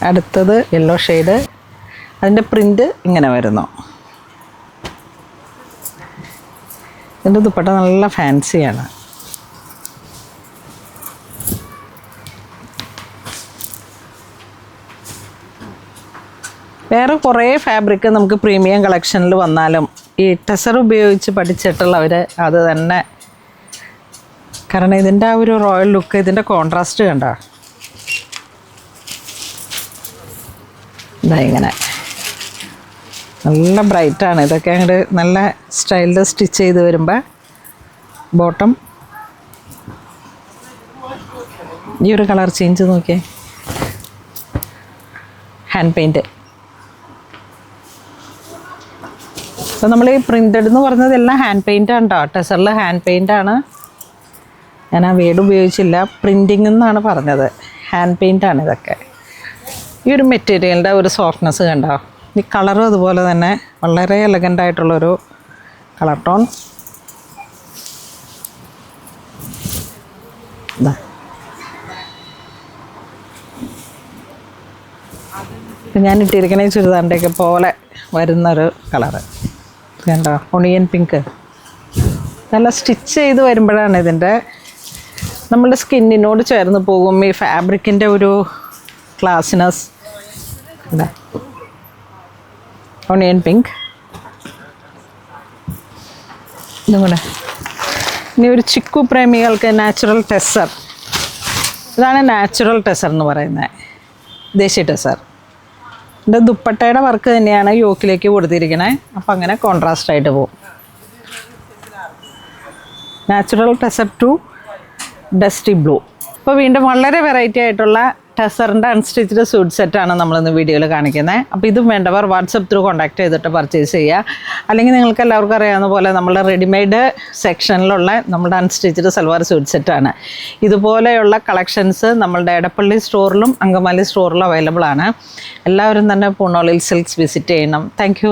അടുത്തത് yellow shade. അതിൻ്റെ print ഇങ്ങനെ വരുന്നു. ഇതിൻ്റെ ദുപ്പട്ട നല്ല ഫാൻസിയാണ്. വേറെ കുറേ ഫാബ്രിക് നമുക്ക് പ്രീമിയം കളക്ഷനിൽ വന്നാലും ഈ ടെസർ ഉപയോഗിച്ച് പഠിച്ചിട്ടുള്ളവർ അത് തന്നെ, കാരണം ഇതിൻ്റെ ആ ഒരു റോയൽ ലുക്ക്, ഇതിൻ്റെ കോൺട്രാസ്റ്റ് കണ്ടോ, ഇതാ ഇങ്ങനെ നല്ല ബ്രൈറ്റാണ്. ഇതൊക്കെ അങ്ങോട്ട് നല്ല സ്റ്റൈലിൽ സ്റ്റിച്ച് ചെയ്ത് വരുമ്പോൾ ബോട്ടം ഈ ഒരു കളർ ചേഞ്ച് നോക്കിയേ, ഹാൻഡ് പെയിൻറ്റ്. അപ്പോൾ നമ്മൾ ഈ പ്രിൻ്റഡ് എന്ന് പറഞ്ഞതെല്ലാം ഹാൻഡ് പെയിൻ്റാണ് കേട്ടോ. ടെസറിൽ ഹാൻഡ് പെയിൻ്റാണ്. ഞാൻ ആ വേർഡ് ഉപയോഗിച്ചില്ല, പ്രിൻറ്റിങ് എന്നാണ് പറഞ്ഞത്. ഹാൻഡ് പെയിൻ്റാണ് ഇതൊക്കെ. ഈ ഒരു മെറ്റീരിയലിൻ്റെ ഒരു സോഫ്റ്റ്നെസ് കണ്ടോ. ഈ കളറും അതുപോലെ തന്നെ വളരെ എലഗൻ്റായിട്ടുള്ളൊരു കളർ ടോൺ. ഇതാ ഞാൻ ഇട്ടിരിക്കണ ചുരിദാറിൻ്റെയൊക്കെ പോലെ വരുന്നൊരു കളറ് കണ്ടോ, ഒണിയൻ പിങ്ക്. നല്ല സ്റ്റിച്ച് ചെയ്ത് വരുമ്പോഴാണ് ഇതിൻ്റെ നമ്മളുടെ സ്കിന്നിനോട് ചേർന്ന് പോകും ഈ ഫാബ്രിക്കിൻ്റെ ഒരു ക്ലാസിനെസ്. ഇതാ ഒണിയൻ പിങ്ക്. ഇതും കൂടെ. ഇനി ഒരു ചിക്കു പ്രേമികൾക്ക് നാച്ചുറൽ ടെസർ. ഇതാണ് നാച്ചുറൽ ടെസർ എന്ന് പറയുന്നത്, ദേശി ടെസർ. ഇതിൻ്റെ ദുപ്പട്ടയുടെ വർക്ക് തന്നെയാണ് യോക്കിലേക്ക് കൊടുത്തിരിക്കണേ. അപ്പം അങ്ങനെ കോൺട്രാസ്റ്റ് ആയിട്ട് പോകും. Natural teaser to dusty blue. അപ്പോൾ വീണ്ടും വളരെ വെറൈറ്റി ആയിട്ടുള്ള ടെസറിൻ്റെ അൺസ്റ്റിച്ച്ഡ് സ്യൂട്ട് സെറ്റാണ് നമ്മളിന്ന് വീഡിയോയിൽ കാണിക്കുന്നത്. അപ്പോൾ ഇതും വേണ്ടവർ വാട്സപ്പ് ത്രൂ കോൺടാക്ട് ചെയ്തിട്ട് പർച്ചേസ് ചെയ്യുക. അല്ലെങ്കിൽ നിങ്ങൾക്ക് എല്ലാവർക്കും അറിയാവുന്ന പോലെ നമ്മുടെ റെഡിമെയ്ഡ് സെക്ഷനിലുള്ള നമ്മുടെ അൺസ്റ്റിച്ച്ഡ് സൽവാർ സ്യൂട്ട് സെറ്റാണ്. ഇതുപോലെയുള്ള കളക്ഷൻസ് നമ്മളുടെ എടപ്പള്ളി സ്റ്റോറിലും അങ്കമാലി സ്റ്റോറിലും അവൈലബിൾ ആണ്. എല്ലാവരും തന്നെ പൂർണ്ണോളിൽ സിൽക്സ് വിസിറ്റ് ചെയ്യണം. താങ്ക്